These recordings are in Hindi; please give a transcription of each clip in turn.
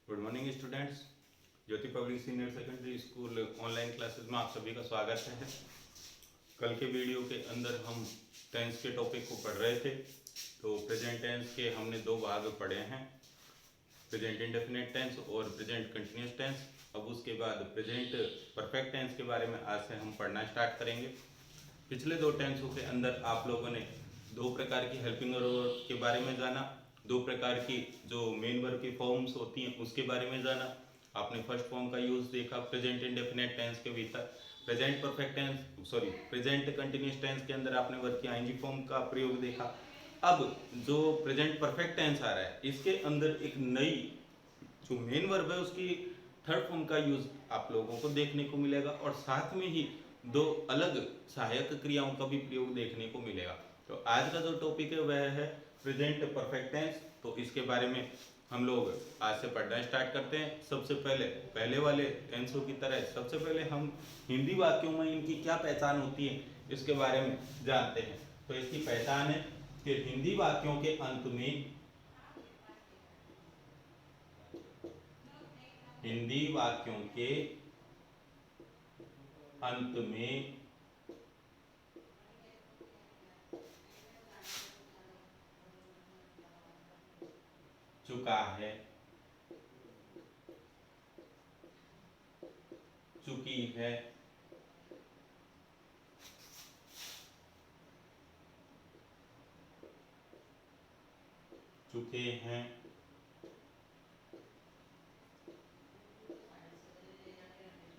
Good morning students. Jyoti public senior secondary school online classes में आप सभी का स्वागत है। कल के वीडियो के अंदर हम टेंस के टॉपिक को पढ़ रहे थे। तो प्रेजेंट टेंस के हमने दो भाग पढ़े हैं, प्रेजेंट इंडेफिनिट टेंस और प्रेजेंट कंटिन्यूस टेंस। अब उसके बाद प्रेजेंट परफेक्ट टेंस के बारे में आज से हम पढ़ना स्टार्ट करेंगे। पिछले दो टेंसों के अंदर आप लोगों ने दो प्रकार की हेल्पिंग वर्ब के बारे में जाना, दो प्रकार की जो मेन वर्ब की फॉर्म्स होती हैं उसके बारे में जाना। आपने फर्स्ट फॉर्म का यूज देखा प्रेजेंट इंडेफिनिट टेंस के भीतर, present perfect tense present continuous tense के अंदर आपने वर्ब की आईएनजी फॉर्म का प्रयोग देखा। अब जो प्रेजेंट परफेक्ट टेंस आ रहा है इसके अंदर एक नई जो मेन वर्ब है उसकी थर्ड फॉर्म का यूज आप लोगों को देखने को मिलेगा और साथ में ही दो अलग सहायक क्रियाओं का भी प्रयोग देखने को मिलेगा। तो आज का जो टॉपिक है वह है प्रेजेंट परफेक्ट टेंस। तो इसके बारे में हम लोग आज से पढ़ना स्टार्ट करते हैं। सबसे पहले वाले टेंसों की तरह सबसे पहले हम हिंदी वाक्यों में इनकी क्या पहचान होती है इसके बारे में जानते हैं। तो इसकी पहचान है कि हिंदी वाक्यों के अंत में हिंदी वाक्यों के अंत में चुका है, चुकी है, चुके हैं,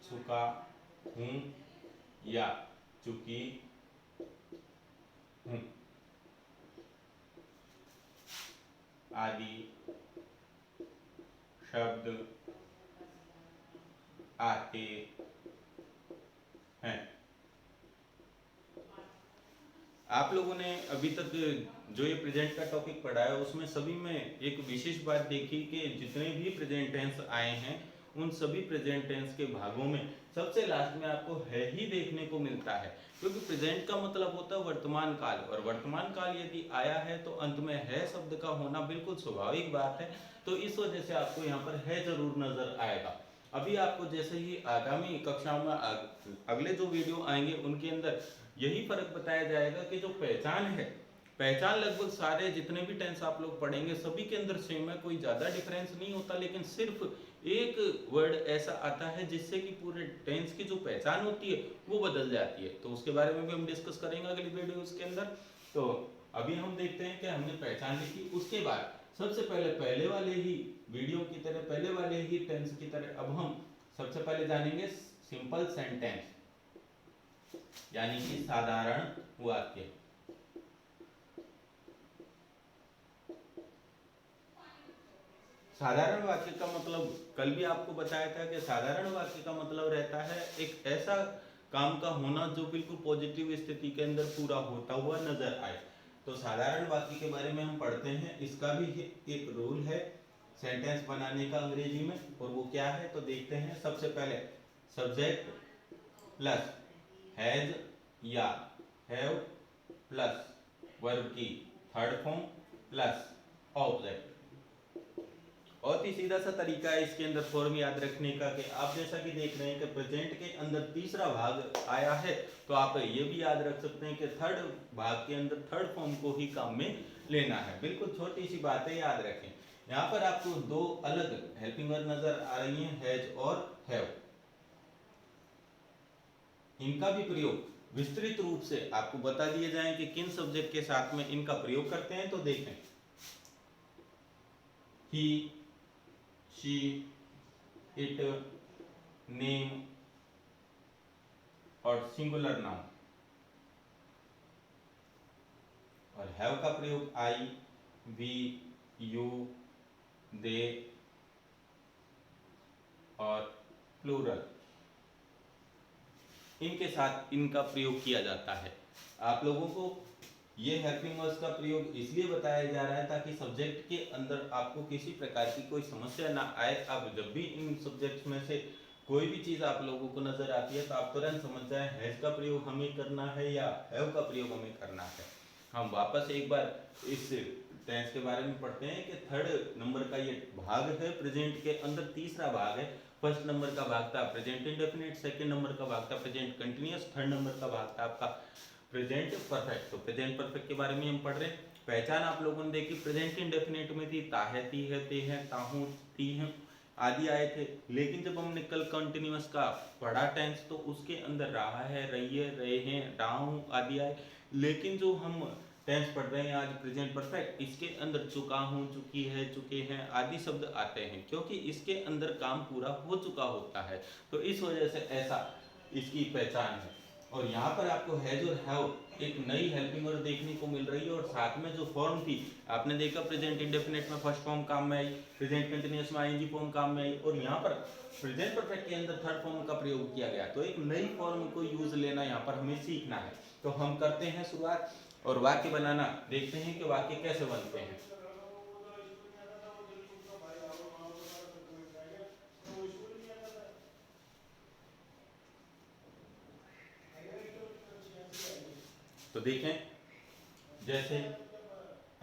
चुका हूं या चुकी हूं आदि शब्द आते हैं। आप लोगों ने अभी तक जो ये प्रेजेंट का टॉपिक पढ़ा है उसमें सभी में एक विशेष बात देखी कि जितने भी प्रेजेंट टेंस आए हैं उन सभी प्रेजेंट टेंस के भागों में सबसे लास्ट में आपको है ही देखने को मिलता है, क्योंकि प्रेजेंट का मतलब होता है वर्तमान काल और वर्तमान काल यदि आया है तो अंत में है शब्द का होना बिल्कुल स्वाभाविक बात है। तो इस वजह से आपको यहाँ पर है जरूर नजर आएगा। अभी आपको जैसे ही आगामी कक्षाओं में अगले जो वीडियो आएंगे उनके अंदर यही फर्क बताया जाएगा कि जो पहचान है, पहचान लगभग सारे जितने भी टेंस आप लोग पढ़ेंगे सभी के अंदर सेम है, कोई ज्यादा डिफरेंस नहीं होता, लेकिन सिर्फ एक वर्ड ऐसा आता है जिससे कि पूरे टेंस की जो पहचान होती है वो बदल जाती है। तो उसके बारे में भी हम डिस्कस करेंगे अगली वीडियो के अंदर। तो अभी हम देखते हैं कि हमने पहचान लिखी, उसके बाद सबसे पहले वाले ही वीडियो की तरह पहले वाले ही टेंस की तरह अब हम सबसे पहले जानेंगे सिंपल सेंटेंस यानी कि साधारण वाक्य। साधारण वाक्य का मतलब कल भी आपको बताया था कि साधारण वाक्य का मतलब रहता है एक ऐसा काम का होना जो बिल्कुल पॉजिटिव स्थिति के अंदर पूरा होता हुआ नजर आए। तो साधारण वाक्य के बारे में हम पढ़ते हैं, इसका भी एक रूल है सेंटेंस बनाने का अंग्रेजी में, और वो क्या है तो देखते हैं। सबसे पहले सब्जेक्ट प्लस हैज या हैव प्लस वर्ब की थर्ड फॉर्म प्लस ऑब्जेक्ट। बहुत ही सीधा सा तरीका है इसके अंदर फॉर्म याद रखने का कि आप जैसा कि देख रहे हैं कि प्रेजेंट के अंदर तीसरा भाग आया है तो आप ये भी याद रख सकते हैं कि थर्ड भाग के अंदर थर्ड फॉर्म को ही काम में लेना है। बिल्कुल छोटी सी बातें याद रखें। यहाँ पर आपको दो अलग हेल्पिंग वर्ब नजर आ रही हैं, हैज और हैव। इनका भी प्रयोग विस्तृत रूप से आपको बता दिए जाए कि किन सब्जेक्ट के साथ में इनका प्रयोग करते हैं। तो देखें, ही, शी, इट, नेम और सिंगुलर नाउन। और हैव का प्रयोग आई, वी, यू, दे और प्लूरल, इनके साथ इनका प्रयोग किया जाता है। आप लोगों को ये हेल्पिंग वर्ब्स का प्रयोग इसलिए बताया जा रहा है ताकि सब्जेक्ट के अंदर आपको किसी प्रकार की कोई समस्या ना आए। अब जब भी इन सब्जेक्ट्स में से कोई भी चीज आप लोगों को नजर आती है तो आप तुरंत समझ जाए हैज का प्रयोग हमें करना है या हैव का प्रयोग हमें करना है। हम वापस एक बार इस टेंस के बारे में पढ़ते हैं कि थर्ड नंबर का ये भाग है प्रेजेंट के अंदर, तीसरा भाग है। फर्स्ट नंबर का भाग था प्रेजेंट इंडेफिनिट, सेकंड नंबर का भाग था प्रेजेंट कंटिन्यूअस, थर्ड नंबर का भाग था आपका प्रेजेंट परफेक्ट। तो प्रेजेंट परफेक्ट के बारे में हम पढ़ रहे हैं। पहचान आप लोगों ने देखी, प्रेजेंट इंडेफिनिट में थी ता है, ती है, ते है, ताहू, ती है आदि आए थे। लेकिन जब हमने कल कंटिन्यूअस का पढ़ा टेंस तो उसके अंदर रहा है, रही है, रहे हैं, राहू आदि आए। लेकिन जो हम टेंस पढ़ रहे हैं आज प्रेजेंट परफेक्ट, इसके अंदर चुका हूँ, चुकी है, चुके हैं आदि शब्द आते हैं, क्योंकि इसके अंदर काम पूरा हो चुका होता है। तो इस वजह से ऐसा इसकी पहचान है। और यहाँ पर आपको हैज और हैव एक नई हेल्पिंग वर्ब देखने को मिल रही है। और साथ में जो फॉर्म थी, आपने देखा प्रेजेंट इंडेफिनिट में फर्स्ट फॉर्म काम में आई, प्रेजेंट कंटिन्यूअस में आईएनजी फॉर्म काम में आई, और यहाँ पर प्रेजेंट परफेक्ट के अंदर थर्ड फॉर्म का प्रयोग किया गया। तो एक नई फॉर्म को यूज लेना यहाँ पर हमें सीखना है। तो हम करते हैं शुरुआत और वाक्य बनाना देखते हैं कि वाक्य कैसे बनते हैं। तो देखें, जैसे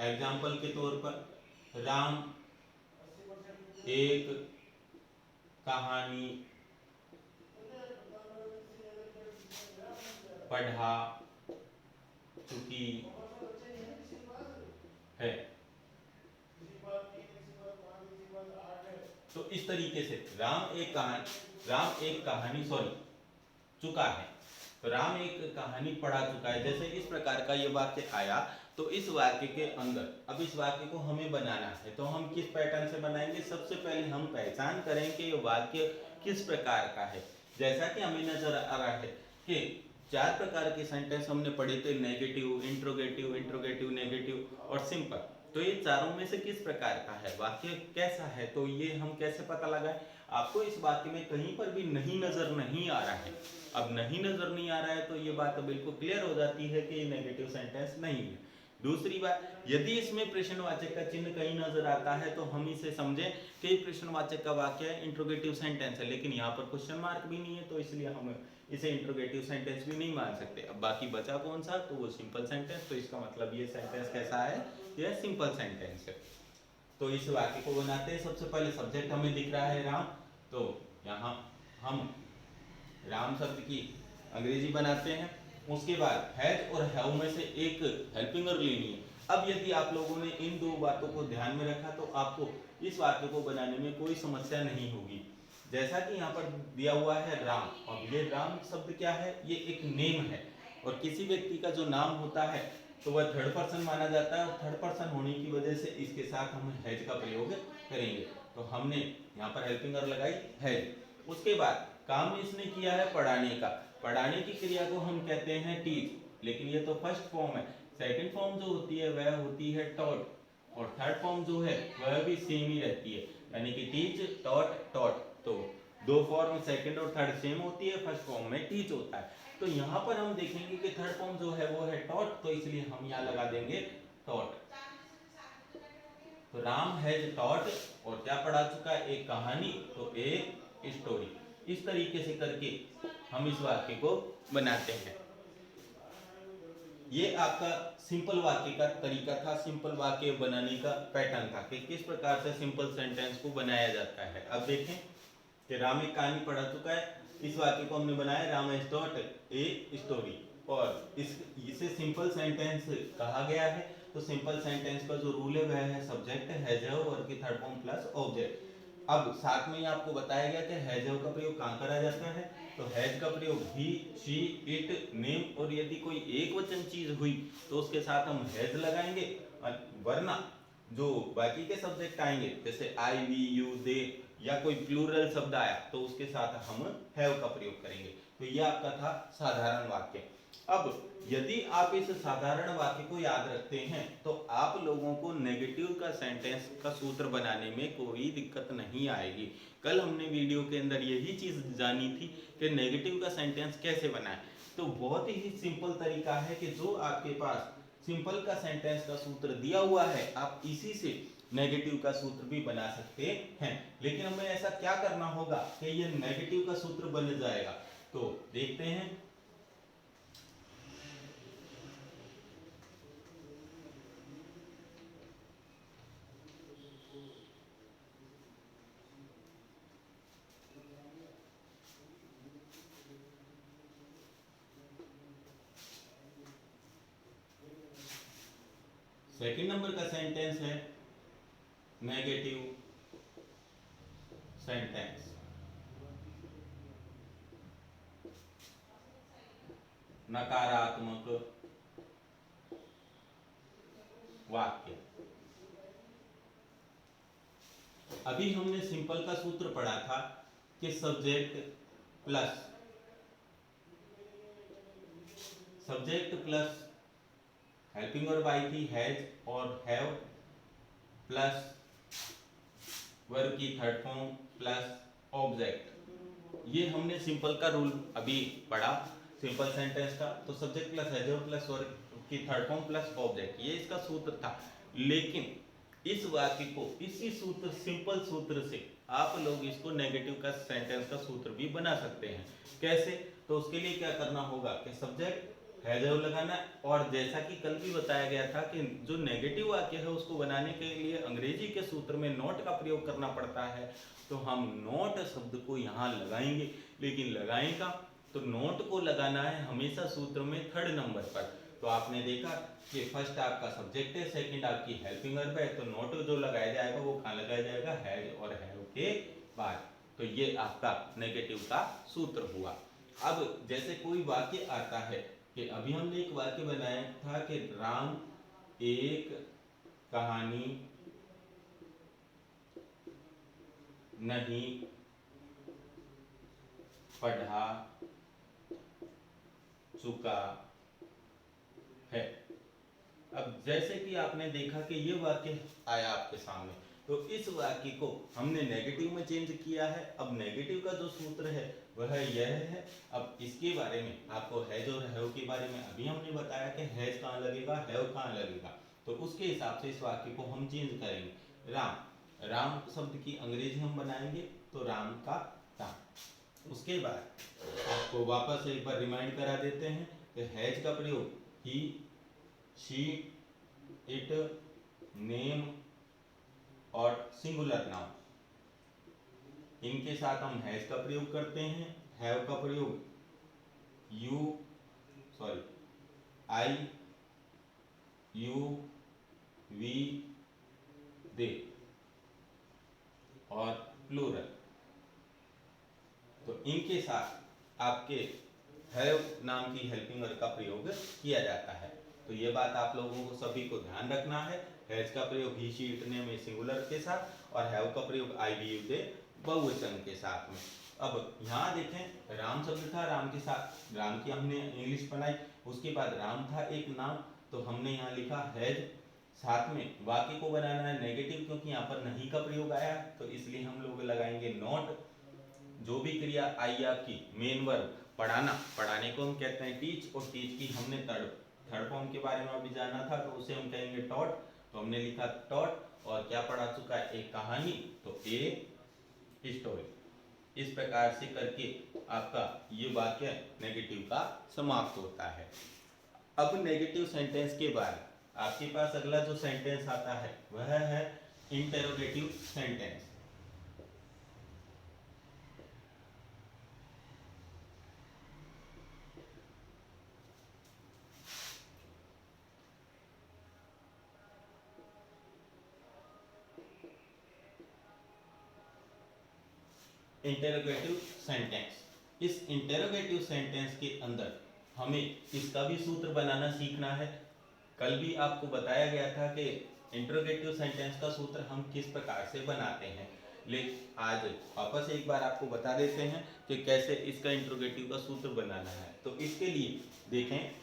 एग्जाम्पल के तौर पर राम एक कहानी पढ़ा चुकी है। तो इस तरीके से राम एक कहानी चुका है, तो राम एक कहानी पढ़ा चुका है। जैसे इस प्रकार का ये वाक्य आया, तो इस वाक्य के अंदर अब इस वाक्य को हमें बनाना है। तो हम किस पैटर्न से बनाएंगे? सबसे पहले हम पहचान करें कि ये वाक्य किस प्रकार का है। जैसा कि हमें नजर आ रहा है कि 4 प्रकार के सेंटेंस हमने पढ़े थे, नेगेटिव, इंट्रोगेटिव, इंट्रोगेटिव नेगेटिव और सिंपल। तो ये चारों में से किस प्रकार का है, वाक्य कैसा है, तो ये हम कैसे पता लगाएं? आपको इस वाक्य में कहीं पर भी नहीं नजर नहीं आ रहा है। अब नहीं नजर नहीं आ रहा है तो ये बात बिल्कुल क्लियर हो जाती है कि ये नेगेटिव सेंटेंस नहीं है। दूसरी बात, यदि इसमें प्रश्नवाचक का चिन्ह कहीं नजर आता है तो हम इसे समझें कि प्रश्नवाचक का वाक्य है, इंट्रोगेटिव सेंटेंस है, लेकिन यहाँ पर क्वेश्चन मार्क भी नहीं है, तो इसलिए हम इसे इंट्रोगेटिव सेंटेंस भी नहीं मान सकते। अब बाकी बचा कौन सा? तो वो सिंपल सेंटेंस। तो इसका मतलब ये सेंटेंस कैसा है? यह सिंपल सेंटेंस है। तो इस वाक्य को बनाते हैं। सबसे पहले सब्जेक्ट हमें दिख रहा है राम, तो यहाँ हम राम शब्द की अंग्रेजी बनाते हैं। उसके बाद हैज और हैव में से एक हेल्पिंग वर्ब लेनी है। अब यदि आप लोगों ने इन दो बातों को ध्यान में रखा तो आपको इस वाक्य को बनाने में कोई समस्या नहीं होगी। जैसा कि यहाँ पर दिया हुआ है राम, और ये राम शब्द क्या है? ये एक नेम है, और किसी व्यक्ति का जो नाम होता है तो वह थर्ड पर्सन माना जाता है, और थर्ड पर्सन होने की वजह से इसके साथ हम हैज का प्रयोग करेंगे। तो हमने यहाँ पर हेल्पिंग वर्ब लगाई हैज। उसके बाद काम इसने किया है पढ़ाने का। पढ़ाने की क्रिया को हम कहते हैं टीच, लेकिन ये तो फर्स्ट फॉर्म है। सेकंड फॉर्म जो होती है वह होती है टॉट, और थर्ड फॉर्म जो है वह भी सेम ही रहती है, यानी कि टीच, टॉट, टॉट। तो दो फॉर्म सेकंड और थर्ड सेम होती है, फर्स्ट फॉर्म में टीच होता है। तो यहाँ पर हम देखेंगे कि थर्ड फॉर्म जो है वो है टॉट, तो इसलिए हम यहाँ लगा देंगे टॉट। तो राम हैज टॉट, और क्या पढ़ा चुका है? एक कहानी, तो एक स्टोरी। इस तरीके से करके हम इस वाक्य को बनाते हैं। ये आपका सिंपल वाक्य का तरीका था, सिंपल वाक्य बनाने का पैटर्न था कि किस प्रकार से सिंपल सेंटेंस को बनाया जाता है। अब देखें कि राम एक कहानी पढ़ा चुका है, इस वाक्य को हमने बनाया Ram has taught a story, और इसे सिंपल सेंटेंस कहा गया है। तो सिंपल सेंटेंस का जो रूल है वह है सब्जेक्ट हैज हैव वर्ब की थर्ड फॉर्म प्लस ऑब्जेक्ट। अब साथ में ही आपको बताया गया कि हैज हैव का प्रयोग कहाँ करा जाता है? तो हैज का प्रयोग ही, शी, इट, नेम, और यदि कोई एक वचन चीज हुई तो उसके साथ हम हैज लगाएंगे, वरना जो बाकी के सब्जेक्ट आएंगे जैसे आई, वी, यू, दे, या कोई प्लूरल शब्द आया तो उसके साथ हम हैव का प्रयोग करेंगे। तो यह आपका था साधारण वाक्य। अब यदि आप इस साधारण वाक्य को याद रखते हैं तो आप लोगों को नेगेटिव का सेंटेंस का सूत्र बनाने में कोई दिक्कत नहीं आएगी। कल हमने वीडियो के अंदर यही चीज जानी थी कि नेगेटिव का सेंटेंस कैसे बनाएं। तो बहुत ही सिंपल तरीका है कि जो आपके पास सिंपल का सेंटेंस का सूत्र दिया हुआ है, आप इसी से नेगेटिव का सूत्र भी बना सकते हैं। लेकिन हमें ऐसा क्या करना होगा कि ये नेगेटिव का सूत्र बन जाएगा। तो देखते हैं। सेकंड नंबर का सेंटेंस है नेगेटिव सेंटेंस। नकारात्मक वाक्य। अभी हमने सिंपल का सूत्र पढ़ा था कि subject plus helping verb I थी हैज और हैव प्लस वर्ब की थर्ड फॉर्म प्लस ऑब्जेक्ट। ये हमने सिंपल का रूल अभी पढ़ा सिंपल सेंटेंस का। तो सब्जेक्ट प्लस हैज और प्लस वर्ब की थर्ड फॉर्म प्लस ऑब्जेक्ट, ये इसका सूत्र था। लेकिन इस वाक्य को इसी सूत्र सिंपल सूत्र से आप लोग इसको नेगेटिव का सेंटेंस का सूत्र भी बना सकते हैं। कैसे? तो उसके लिए क्या करना होगा कि सब्जेक्ट हैज लगाना, और जैसा कि कल भी बताया गया था कि जो नेगेटिव वाक्य है उसको बनाने के लिए अंग्रेजी के सूत्र में नॉट का प्रयोग करना पड़ता है। तो हम नॉट शब्द को यहाँ लगाएंगे, लेकिन लगाएगा तो नोट को लगाना है हमेशा सूत्र में थर्ड नंबर पर। तो आपने देखा कि फर्स्ट आपका सब्जेक्ट है, सेकंड आपकी हेल्पिंग वर्ब है, तो नोट जो लगाया जाएगा वो कहाँ लगाया जाएगा? हैज और हैव के बाद। तो ये आपका नेगेटिव का सूत्र हुआ। अब जैसे कोई वाक्य आता है कि अभी हमने एक वाक्य बनाया था कि राम एक कहानी नहीं पढ़ा चुका है। अब जैसे कि आपने देखा कि ये वाक्य आया आपके सामने, तो इस वाक्य को हमने नेगेटिव में चेंज किया है। अब नेगेटिव का जो सूत्र है वह यह है। अब इसके बारे में आपको हैज और हैव के बारे में अभी हमने बताया कि हैज कहाँ लगेगा, हैव कहाँ लगेगा। तो उसके हिसाब से इस वाक्य को हम चेंज करेंगे। राम शब्द की अंग्रेजी हम बनाएंगे तो राम का राम। उसके बाद आपको वापस एक बार रिमाइंड करा देते हैं कि हैज का प्रयोग ही, शी, इट, नेम और सिंगुलर नाउन, इनके साथ हम हैज का प्रयोग करते हैं। हैव का प्रयोग आई, यू, वी, दे और प्लूरल। तो इनके साथ आपके हैव नाम की हेल्पिंग वर्ब का प्रयोग किया जाता है। तो ये बात आप लोगों को सभी को ध्यान रखना है। हैज का प्रयोग ही, शी, इट, नेम सिंगुलर के साथ, और हैव का प्रयोग आई, वी, यू, दे बहुवचन के साथ में। अब यहाँ देखें, राम शब्द था, राम के साथ राम की हमने इंग्लिश बनाई। उसके बाद राम था एक नाम, तो हमने यहाँ लिखा हैज। साथ में वाक्य को बनाना है नेगेटिव, क्योंकि यहाँ पर नहीं का प्रयोग आया, तो इसलिए हम लोग लगाएंगे नॉट। जो भी क्रिया आई आपकी मेन वर्ब पढ़ाना, पढ़ाने को हम कहते हैं टीच, और टीच की हमने थर्ड फॉर्म के बारे में अभी जाना था, तो उसे हम कहेंगे टॉट। तो हमने लिखा टॉट, और क्या पढ़ा चुका है? एक कहानी, तो ए स्टोरी। इस प्रकार से करके आपका ये वाक्य नेगेटिव का समाप्त होता है। अब नेगेटिव सेंटेंस के बाद आपके पास अगला जो सेंटेंस आता है वह है इंटेरोगेटिव सेंटेंस। इंटेरोगेटिव सेंटेंस, इस इंटेरोगेटिव सेंटेंस के अंदर हमें इसका भी सूत्र बनाना सीखना है। कल भी आपको बताया गया था कि इंटेरोगेटिव सेंटेंस का सूत्र हम किस प्रकार से बनाते हैं, लेकिन आज वापस एक बार आपको बता देते हैं कि कैसे इसका इंटेरोगेटिव का सूत्र बनाना है। तो इसके लिए देखें,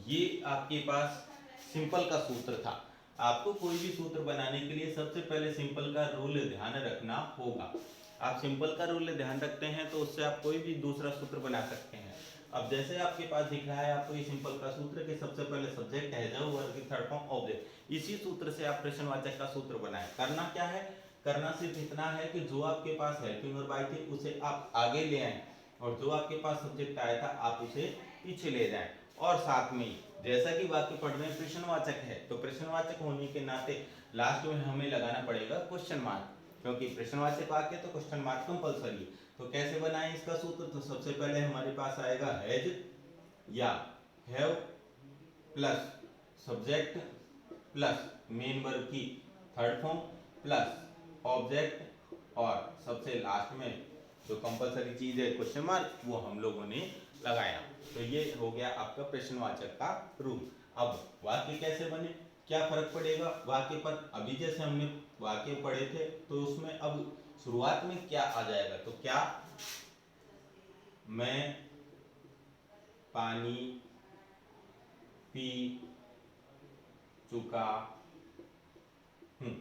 ये आपके पास सिंपल का सूत्र था। आपको कोई भी सूत्र बनाने के लिए सबसे पहले सिंपल का रूल ध्यान रखना होगा। आप सिंपल का रूल ध्यान रखते हैं तो उससे आप कोई भी दूसरा सूत्र बना सकते हैं। अब जैसे आपके पास दिख रहा है आपको ये सिंपल का सूत्र कि सबसे पहले सब्जेक्ट है जो वर्ब की थर्ड फॉर्म ऑब्जेक्ट, इसी सूत्र से आप प्रश्नवाचक का सूत्र बनाएं। करना क्या है? करना सिर्फ इतना है कि जो आपके पास हेल्पिंग वर्ब आई थी उसे आप आगे ले आए, और जो आपके पास सब्जेक्ट आया था आप उसे पीछे ले जाएं। और साथ में जैसा कि वाक्य पढ़ रहे हैं प्रश्नवाचक है, तो प्रश्नवाचक होने के नाते लास्ट में हमें लगाना पड़ेगा क्वेश्चन मार्क, क्योंकि प्रश्नवाचक वाक्य तो क्वेश्चन मार्क कंपलसरी। तो कैसे बनाएं इसका सूत्र? तो सबसे पहले हमारे पास आएगा हैज या have plus subject plus main verb की थर्ड फॉर्म प्लस ऑब्जेक्ट और सबसे लास्ट में जो कंपलसरी चीज है क्वेश्चन मार्क, वो हम लोगों ने लगाया। तो ये हो गया आपका प्रश्नवाचक का रूल। अब वाक्य कैसे बने, क्या फर्क पड़ेगा वाक्य पर? अभी जैसे हमने वाक्य पढ़े थे तो उसमें अब शुरुआत में क्या आ जाएगा, तो क्या मैं पानी पी चुका हूं।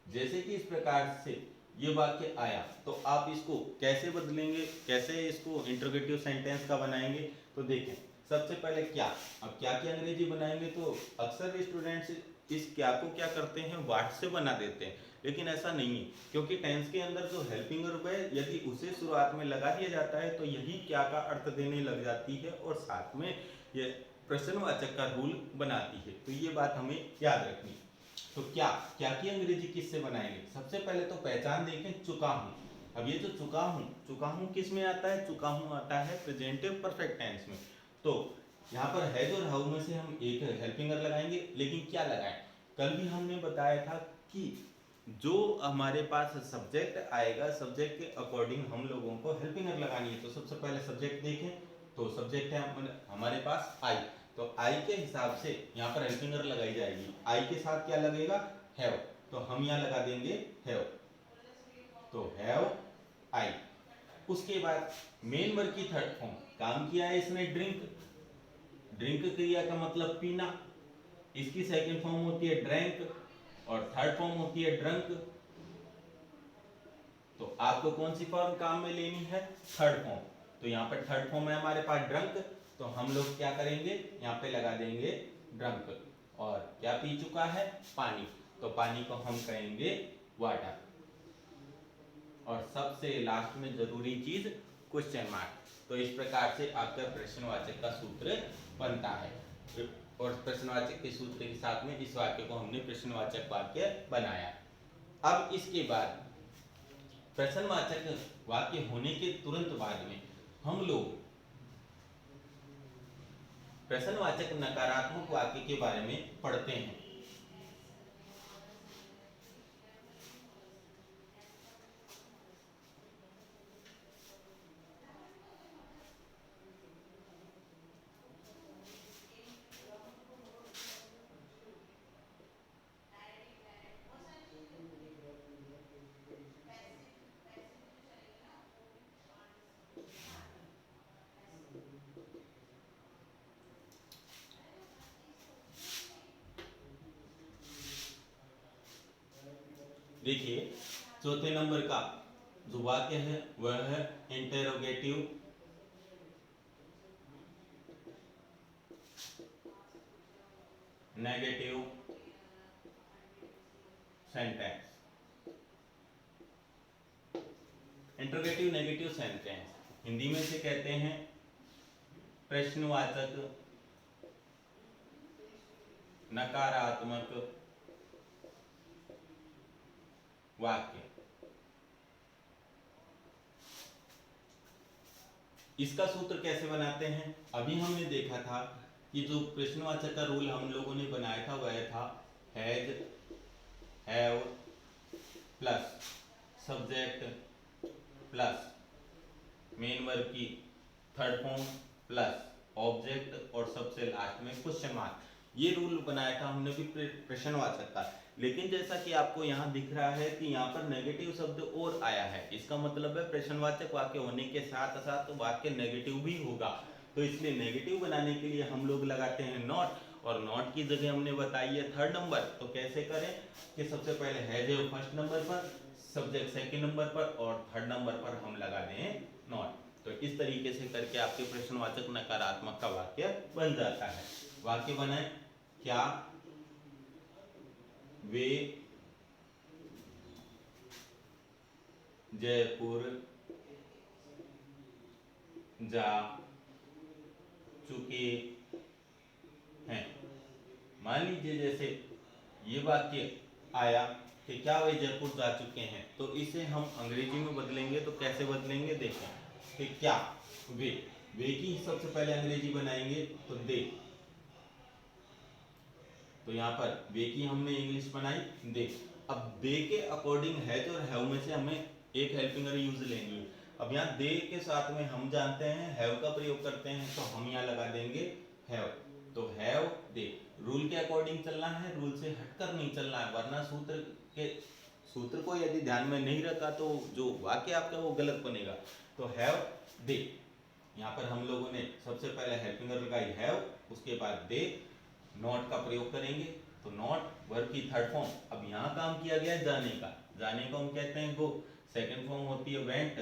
जैसे कि इस प्रकार से ये वाक्य आया तो आप इसको कैसे बदलेंगे, कैसे इसको इंटरोगेटिव सेंटेंस का बनाएंगे? तो देखें, सबसे पहले क्या, अब क्या की अंग्रेजी बनाएंगे तो अक्सर स्टूडेंट्स इस क्या को क्या करते हैं, वाट से बना देते हैं, लेकिन ऐसा नहीं है, क्योंकि टेंस के अंदर जो हेल्पिंग वर्ब है यदि उसे शुरुआत में लगा दिया जाता है तो यही क्या का अर्थ देने लग जाती है और साथ में ये प्रश्नवाचक का रूल बनाती है। तो ये बात हमें याद रखनी है। तो क्या की अंग्रेजी किससे बनाएंगे? सबसे पहले तो पहचान देखें, चुका हूं। अब ये जो चुका हूं किस में आता है? चुका हूं आता है प्रेजेंटिव परफेक्ट टेंस में। तो यहाँ पर हैज और हाउ में से हम एक हेल्पिंग वर्ब लगाएंगे, लेकिन क्या लगाएं? कल भी हमने बताया था कि जो हमारे पास सब्जेक्ट आएगा, सब्जेक्ट के अकॉर्डिंग हम लोगों को हेल्पिंग वर्ब लगानी है। तो सबसे पहले सब्जेक्ट देखें, तो सब्जेक्ट है हमारे पास आई, तो आई के हिसाब से यहाँ पर हेल्पिंग वर्ब लगाई जाएगी। आई के साथ क्या लगेगा? हैव, तो हम यहाँ लगा देंगे हैव, तो हैव आई। उसके बाद मेन वर्ब की थर्ड फॉर्म, काम किया है इसने ड्रिंक, ड्रिंक क्रिया का मतलब पीना, इसकी सेकंड फॉर्म होती है ड्रैंक और थर्ड फॉर्म होती है ड्रंक। तो आपको कौन सी फॉर्म काम में लेनी है? Third form. तो यहाँ पर थर्ड फॉर्म है हमारे पास ड्रंक, तो हम लोग क्या करेंगे, यहाँ पे लगा देंगे ड्रंक। और क्या पी चुका है? पानी, तो पानी को हम कहेंगे वाटर। और सबसे लास्ट में जरूरी चीज क्वेश्चन मार्क। तो इस प्रकार से आपका प्रश्नवाचक का सूत्र बनता है, और प्रश्नवाचक के सूत्र के साथ में इस वाक्य को हमने प्रश्नवाचक वाक्य बनाया। अब इसके बाद प्रश्नवाचक वाक्य होने के तुरंत बाद में हम लोग प्रश्नवाचक नकारात्मक वाक्य के बारे में पढ़ते हैं। देखिए, चौथे नंबर का जो वाक्य है वह है interrogative negative sentence. Interrogative negative sentence Hindi में से कहते हैं प्रश्नवाचक नकारात्मक वाक्य। इसका सूत्र कैसे बनाते हैं? अभी हमने देखा था कि जो प्रश्नवाचक का रूल हम लोगों ने बनाया था वह था has, have plus subject plus main verb की थर्ड फॉर्म प्लस ऑब्जेक्ट और सबसे लास्ट में क्वेश्चन मार्क। ये रूल बनाया था हमने भी प्रश्नवाचक का। लेकिन जैसा कि आपको यहाँ दिख रहा है कि यहाँ पर नेगेटिव शब्द और आया है, इसका मतलब है प्रश्नवाचक वाक्य होने के साथ साथ वाक्य नेगेटिव भी होगा। तो इसलिए नेगेटिव बनाने के लिए हम लोग लगाते हैं नॉट, और नॉट की जगह हमने बताई है थर्ड नंबर। तो कैसे करें कि सबसे पहले हैज है फर्स्ट नंबर पर, सब्जेक्ट सेकंड नंबर पर और थर्ड नंबर पर हम लगा दें नॉट। तो इस तरीके से करके आपके प्रश्नवाचक नकारात्मक का वाक्य बन जाता है। वाक्य बनाए, क्या वे जयपुर जा चुके हैं। मान लीजिए जैसे ये वाक्य आया कि क्या वे जयपुर जा चुके हैं, तो इसे हम अंग्रेजी में बदलेंगे। तो कैसे बदलेंगे देखें कि क्या वे की सबसे पहले अंग्रेजी बनाएंगे तो दे, तो यहाँ पर वे की हमने इंग्लिश बनाई दे। अब दे के अकॉर्डिंग हैज और हैव में से हमें एक हेल्पिंग यूज लेंगे। अब यहाँ दे के साथ में हम जानते हैं हैव का प्रयोग करते हैं, तो हम यहाँ लगा देंगे हैव। तो हैव दे, रूल के अकॉर्डिंग चलना है, रूल से हटकर नहीं चलना है, वरना सूत्र को यदि ध्यान में नहीं रखा तो जो वाक्य आपका वो गलत बनेगा। तो हैव दे, यहाँ पर हम लोगों ने सबसे पहले हेल्पिंग लगाई हैव, उसके बाद दे, नॉट का प्रयोग करेंगे। तो नॉट वर्ब की थर्ड फॉर्म, अब यहाँ काम किया गया है जाने का, जाने को हम कहते हैं गो, सेकंड फॉर्म होती है वेंट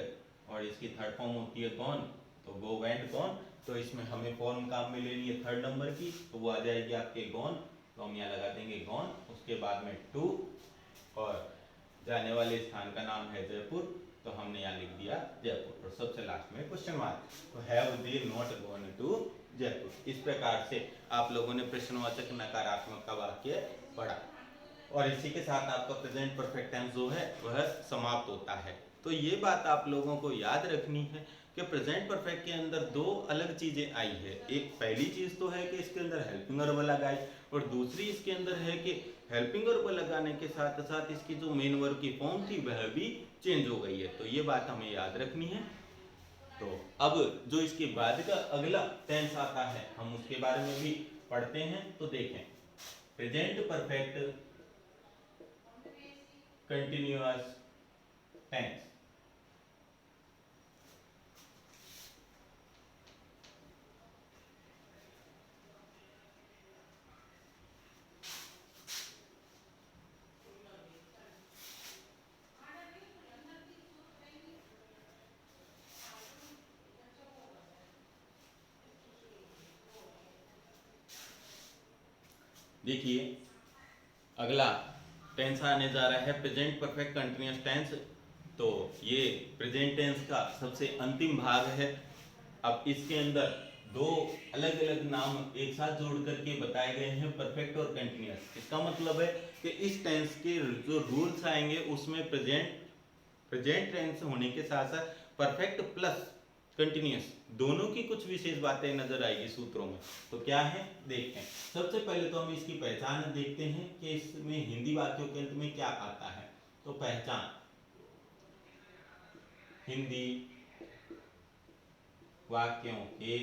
और इसकी थर्ड फॉर्म होती है गॉन। तो गो वेंट गॉन, तो इसमें हमें फॉर्म काम में लेनी है थर्ड नंबर की, तो वो आ जाएगी आपके गॉन। तो हम यहाँ लगा देंगे गॉन, उसके बाद में टू और जाने वाले स्थान का नाम है जयपुर, तो हमने यहाँ लिख दिया जयपुर और सबसे लास्ट में क्वेश्चन मार्क। तो have they not gone to Jaipur. इस प्रकार से आप लोगों ने प्रश्नवाचक नकारात्मक का वाक्य पढ़ा और इसी के साथ आपका प्रेजेंट परफेक्ट टेंस जो है वह समाप्त होता है। तो ये बात आप लोगों को याद रखनी है कि प्रेजेंट परफेक्ट के अंदर दो अलग चीजें आई है। एक पहली चीज तो है कि इसके अंदर हेल्पिंग वर्ब लगाई और दूसरी इसके अंदर है कि हेल्पिंग वर्ब लगाने के साथ साथ इसकी जो मेन वर्ब की फॉर्म थी वह भी चेंज हो गई है। तो ये बात हमें याद रखनी है। तो अब जो इसके बाद का अगला टेंस आता है हम उसके बारे में भी पढ़ते हैं। तो देखें, प्रेजेंट परफेक्ट कंटिन्यूअस टेंस। देखिए अगला टेंस आने जा रहा है प्रेजेंट परफेक्ट कंटिन्यूअस टेंस। तो ये प्रेजेंट टेंस का सबसे अंतिम भाग है। अब इसके अंदर दो अलग अलग नाम एक साथ जोड़ करके बताए गए हैं, परफेक्ट और कंटिन्यूअस। इसका मतलब है कि इस टेंस के जो रूल्स आएंगे उसमें प्रेजेंट टेंस होने के साथ साथ परफेक्ट प्लस कंटिन्यूअस दोनों की कुछ विशेष बातें नजर आएगी सूत्रों में। तो क्या है देखते हैं। सबसे पहले तो हम इसकी पहचान देखते हैं कि इसमें हिंदी वाक्यों के अंत में क्या आता है। तो पहचान, हिंदी वाक्यों के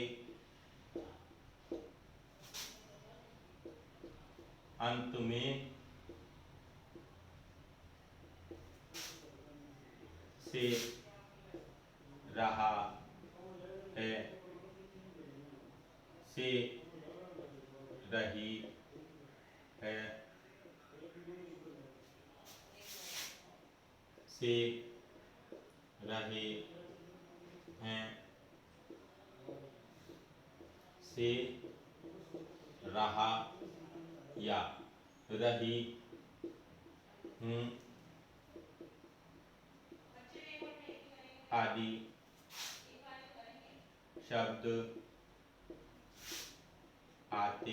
अंत में से रहा है, से रही है, से रहे हैं, से रहा या रही हूँ आदि शब्द आते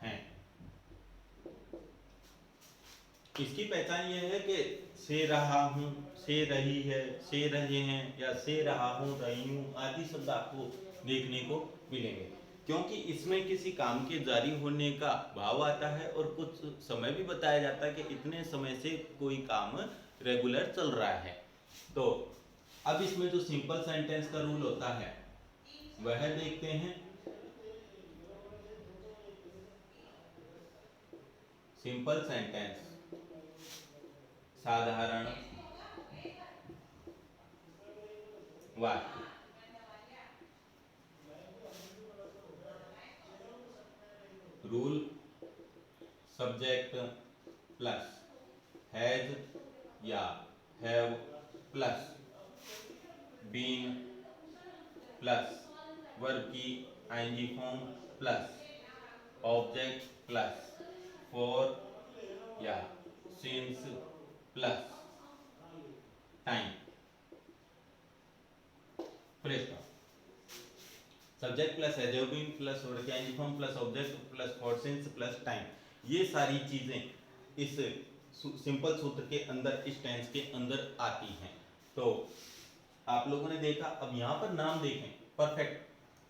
हैं। इसकी पहचान यह है कि से रहा हूँ, से रही है, से रहे हैं या से रहा हूँ, रही हूँ आदि शब्द आपको देखने को मिलेंगे, क्योंकि इसमें किसी काम के जारी होने का भाव आता है और कुछ समय भी बताया जाता है कि इतने समय से कोई काम रेगुलर चल रहा है। तो अब इसमें जो सिंपल सेंटेंस का रूल होता है वह देखते हैं। सिंपल सेंटेंस साधारण वाक्य, रूल सब्जेक्ट प्लस हैज या have plus been plus verb की ING form plus object plus for या since plus time. Subject plus has have been plus verb की ING form plus object plus for since plus time, ये सारी चीजें इस सिंपल सूत्र के अंदर, इस टेंस के अंदर आती हैं। तो आप लोगों ने देखा। अब यहाँ पर नाम देखें, परफेक्ट।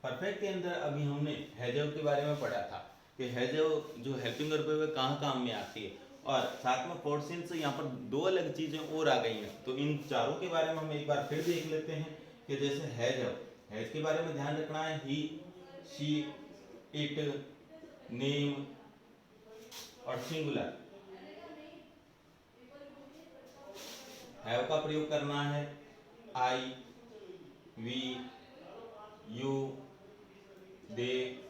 परफेक्ट के अंदर अभी हमने हैज हैव के बारे में पढ़ा था। कि है जो हेल्पिंग वर्ब है कहाँ काम में आती है। और साथ में फॉर सिंस यहाँ पर दो अलग चीजें और आ गई हैं, तो इन चारों के बारे में हम एक बार फिर देख लेते हैं कि जैसे हैज के बारे में ध्यान रखना है, ही, शी, इट, नेम और सिंगुलर। हैव का प्रयोग करना है आई, वी, यू, दे,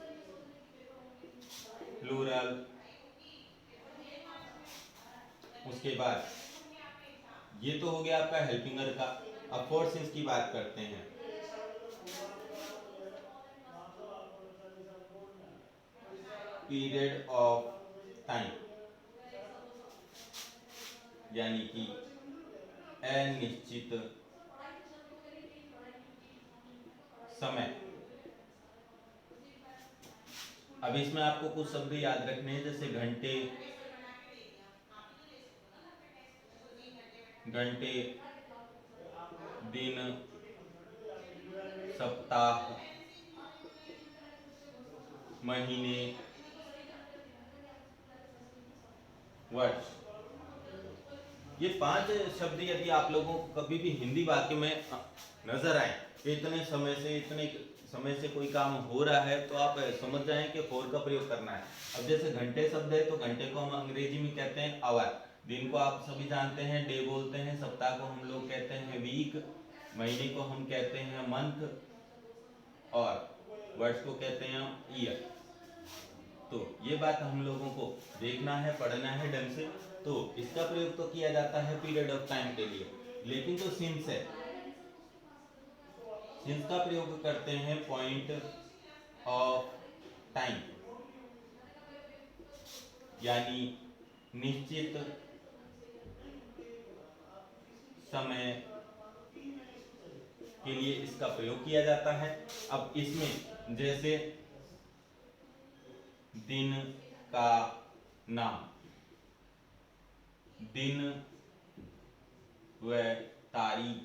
प्लूरल। उसके बाद ये तो हो गया आपका हेल्पिंगर का। अब फॉर सिंस की बात करते हैं। पीरियड ऑफ टाइम, यानी कि अनिश्चित समय। अब इसमें आपको कुछ शब्द याद रखने हैं, जैसे घंटे, दिन, सप्ताह, महीने, वर्ष। ये 5 शब्द यदि आप लोगों को कभी भी हिंदी वाक्य में नजर आए, इतने समय से कोई काम हो रहा है, तो आप समझ जाएं कि फॉर का प्रयोग करना है। अब जैसे घंटे शब्द है, तो घंटे को हम अंग्रेजी में कहते हैं आवर। दिन को आप सभी जानते हैं डे बोलते हैं। सप्ताह को हम लोग कहते हैं वीक। महीने को हम कहते हैं मंथ। और वर्ष को कहते हैं ईयर। तो ये बात हम लोगों को देखना है, पढ़ना है ढंग से। तो इसका प्रयोग तो किया जाता है पीरियड ऑफ टाइम के लिए, लेकिन जो सिंस है, सिंस का प्रयोग करते हैं पॉइंट ऑफ टाइम, यानी निश्चित समय के लिए इसका प्रयोग किया जाता है। अब इसमें जैसे दिन का नाम, दिन व तारीख,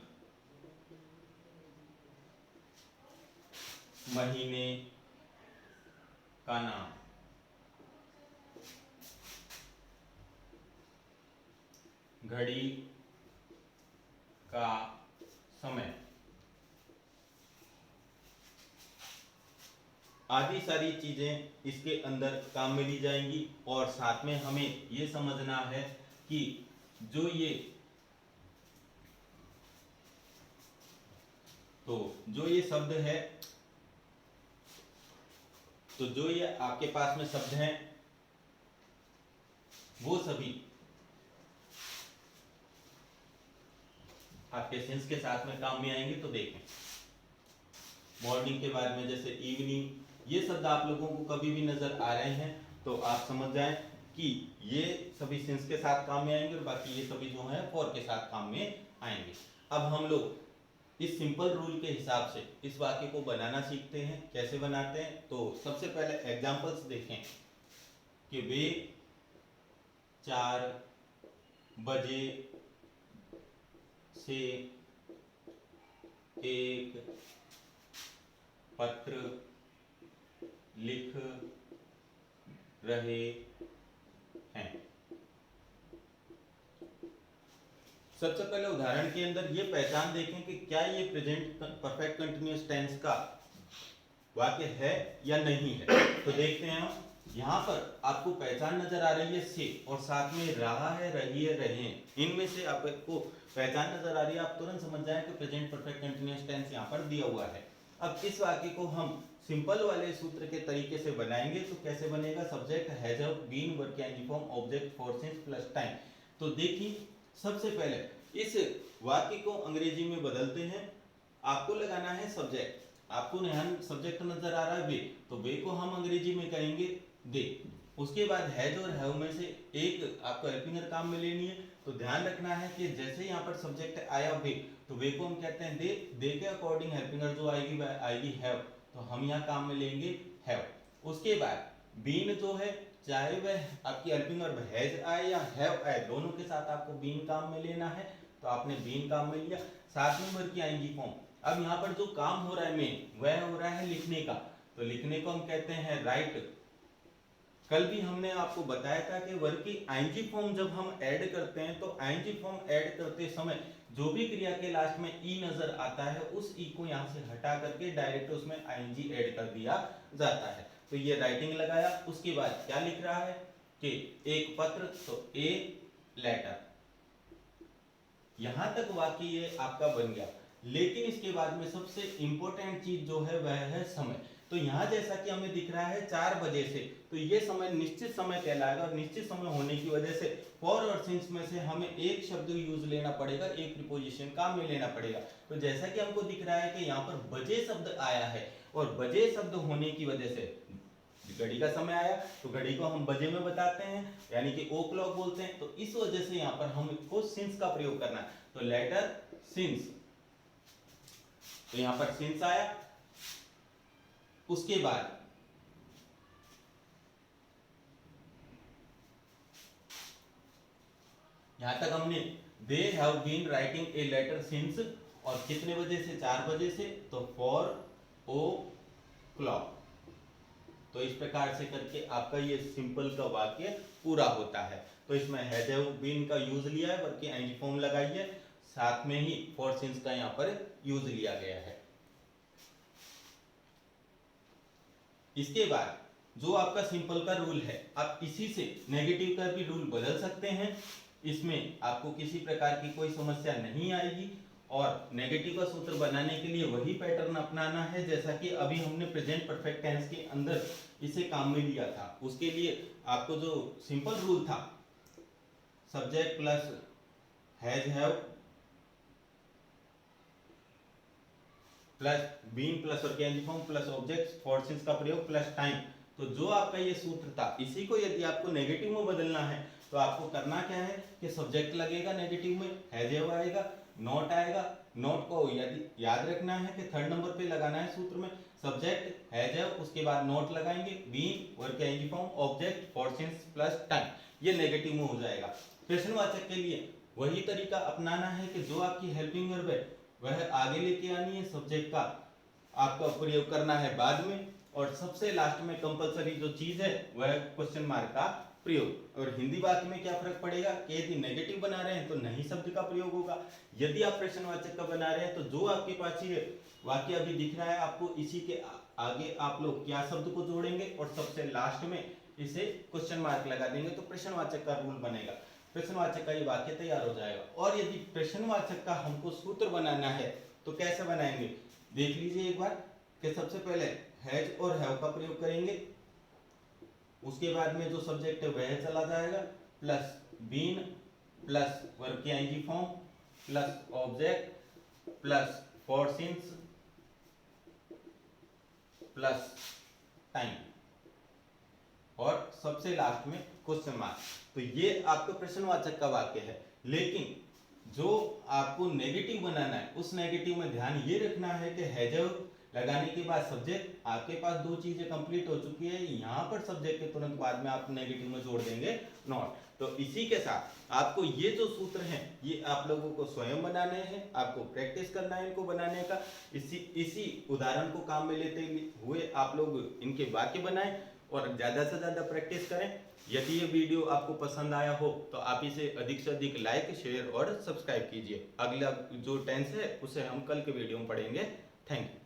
महीने का नाम, घड़ी का समय आदि सारी चीजें इसके अंदर काम में ली जाएंगी। और साथ में हमें ये समझना है कि जो ये शब्द है, तो जो ये आपके पास में शब्द हैं, वो सभी आपके सेंस के साथ में काम में आएंगे। तो देखें, मॉर्निंग के बाद में जैसे इवनिंग, ये शब्द आप लोगों को कभी भी नजर आ रहे हैं, तो आप समझ जाएं कि ये सभी सेंस के साथ काम में आएंगे, और बाकी ये सभी जो है फॉर के साथ काम में आएंगे। अब हम लोग इस सिंपल रूल के हिसाब से इस वाक्य को बनाना सीखते हैं। कैसे बनाते हैं, तो सबसे पहले एग्जांपल्स देखें कि वे 4 बजे से एक पत्र लिख रहे हैं। सबसे पहले उदाहरण के अंदर ये पहचान देखें कि क्या ये प्रेजेंट परफेक्ट कंटिन्यूअस टेंस का वाक्य है या नहीं है। तो देखते हैं हम, यहाँ पर आपको पहचान नजर आ रही है से, और साथ में रहा है, रही है, रहे हैं। इनमें से आपको पहचान नजर आ रही है, आप तुरंत समझ जाएं कि प्रेजेंट परफेक्ट कंटिन्यूअस टेंस यहाँ पर दिया हुआ है। अब इस वाक्य को हम सिंपल वाले सूत्र के तरीके से बनाएंगे। तो कैसे बनेगा, सब्जेक्ट हैज बीन वर्ब के and form object for since plus time. तो देखिए, सबसे पहले इस वाक्य को अंग्रेजी में बदलते हैं। आपको लगाना है सब्जेक्ट, आपको यहाँ सब्जेक्ट नजर आ रहा है वे, तो वे को हम अंग्रेजी में कहेंगे दे। उसके बाद हैज और हैव में से एक आपको हेल्पिंग काम में लेनी है। तो ध्यान रखना है कि जैसे यहाँ पर सब्जेक्ट आया वे, तो वे को हम कहते हैं दे। दे के अकॉर्डिंग हेल्पिंग जो आएगी वह आएगी हैव, तो हम यहाँ काम में लेंगे हैव। उसके बाद बीन जो है, चाहे वह आपकी हेल्पिंग वर्ब हैज आए या हैव आए, दोनों के साथ आपको बीन काम में लेना है। तो आपने बीन काम में लिया, साथ में वर्ब की आएंगी फॉर्म। अब यहाँ पर जो काम हो रहा है मेन, वह हो रहा है लिखने का। तो लिखने को हम कहते हैं राइट। कल भी हमने आपको बताया था कि वर्ब की आईएनजी फॉर्म जब हम ऐड करते हैं तो आईएनजी फॉर्म ऐड करते समय जो भी क्रिया के लास्ट में ई नजर आता है उस ई को यहाँ से हटा करके डायरेक्ट उसमें आईएनजी ऐड कर दिया जाता है। तो ये राइटिंग लगाया, उसके बाद क्या लिख रहा है कि एक पत्र, तो ए लेटर, यहां तक वाक्य ये आपका बन गया। लेकिन इसके बाद में सबसे इंपॉर्टेंट चीज जो है वह है समय। तो यहाँ जैसा कि हमें दिख रहा है 4 बजे से, तो ये समय निश्चित समय कहलाएगा और निश्चित समय होने की वजह से फॉर और सिंस में से हमें एक शब्द यूज लेना पड़ेगा, एक प्रीपोजिशन काम में लेना पड़ेगा। तो जैसा कि हमको दिख रहा है कि यहाँ पर बजे शब्द आया है और बजे शब्द होने की वजह से घड़ी का समय आया, तो घड़ी को हम बजे में बताते हैं यानी कि ओ क्लॉक बोलते हैं। तो इस वजह से यहाँ पर हमको सिंस का प्रयोग करना है। तो लेटर सिंस, तो यहाँ पर सिंस आया। उसके बाद यहां तक हमने they have been writing a letter since, और कितने बजे से, 4 बजे से, तो 4 o'clock। तो इस प्रकार से करके आपका ये सिंपल का वाक्य पूरा होता है। तो इसमें हैज हैव बीन का यूज लिया है, बल्कि आईएनजी फॉर्म लगाई है, साथ में ही फॉर सिंस का यहाँ पर यूज लिया गया है। इसके बाद जो आपका सिंपल का रूल है, आप इसी से नेगेटिव का भी रूल बदल सकते हैं। इसमें आपको किसी प्रकार की कोई समस्या नहीं आएगी और नेगेटिव का सूत्र बनाने के लिए वही पैटर्न अपनाना है जैसा कि अभी हमने प्रेजेंट परफेक्ट टेंस के अंदर इसे काम में लिया था। उसके लिए आपको जो सिंपल रूल था, subject plus has have plus been plus और ING form plus object for since का प्रयोग प्लस टाइम, तो जो आपका ये सूत्र था, इसी को यदि आपको नेगेटिव में बदलना है तो आपको करना क्या है कि सब्जेक्ट लगेगा नेगेटिव में, हैज हैव आएगा, नॉट आएगा। नॉट को यदि याद रखना है कि 3rd नंबर पे लगाना है सूत्र में, सब्जेक्ट हैज हैव, उसके बाद नॉट लगाएंगे, बीन और ING form, object for since plus time, ये नेगेटिव में हो जाएगा। प्रश्नवाचक के लिए वही तरीका अपनाना है कि जो आपकी हेल्पिंग वर्ब है वह आगे लेके आनी है, सब्जेक्ट का आपका प्रयोग करना है बाद में, और सबसे लास्ट में कंपलसरी जो चीज है वह क्वेश्चन मार्क का प्रयोग। और हिंदी वाक्य में क्या फर्क पड़ेगा कि यदि नेगेटिव बना रहे हैं तो नहीं शब्द का प्रयोग होगा, यदि आप प्रश्नवाचक का बना रहे हैं तो जो आपके पास ये वाक्य अभी दिख रहा है आपको, इसी के आगे आप लोग क्या शब्द को जोड़ेंगे और सबसे लास्ट में इसे क्वेश्चन मार्क लगा देंगे, तो प्रश्नवाचक का रूल बनेगा, प्रश्नवाचक का ये वाक्य तैयार हो जाएगा। और यदि प्रश्नवाचक का हमको सूत्र बनाना है तो कैसे बनाएंगे, देख लीजिए एक बार कि सबसे पहले हैज और हैव का प्रयोग करेंगे, उसके बाद में जो सब्जेक्ट है वह चला जाएगा, प्लस बीन प्लस वर्ब की ING form plus object plus for since plus time, और सबसे लास्ट में क्वेश्चन मार्क। तो ये आपका प्रश्नवाचक का वाक्य है। लेकिन जो आपको नेगेटिव बनाना है उस नेगेटिव में ध्यान ये रखना है कि हैज लगाने के बाद सब्जेक्ट, आपके पास 2 चीजें कंप्लीट हो चुकी है, यहाँ पर सब्जेक्ट के तुरंत बाद में आप नेगेटिव में जोड़ देंगे नॉट। तो इसी के साथ आपको ये जो सूत्र हैं ये आप लोगों को स्वयं बनाने हैं, आपको प्रैक्टिस करना है इनको बनाने का। इसी उदाहरण को काम में लेते हुए आप लोग इनके वाक्य बनाएं और ज्यादा से ज्यादा प्रैक्टिस करें। यदि ये वीडियो आपको पसंद आया हो तो आप इसे अधिक से अधिक लाइक, शेयर और सब्सक्राइब कीजिए। अगला जो टेंस है उसे हम कल के वीडियो में पढ़ेंगे। Thank you.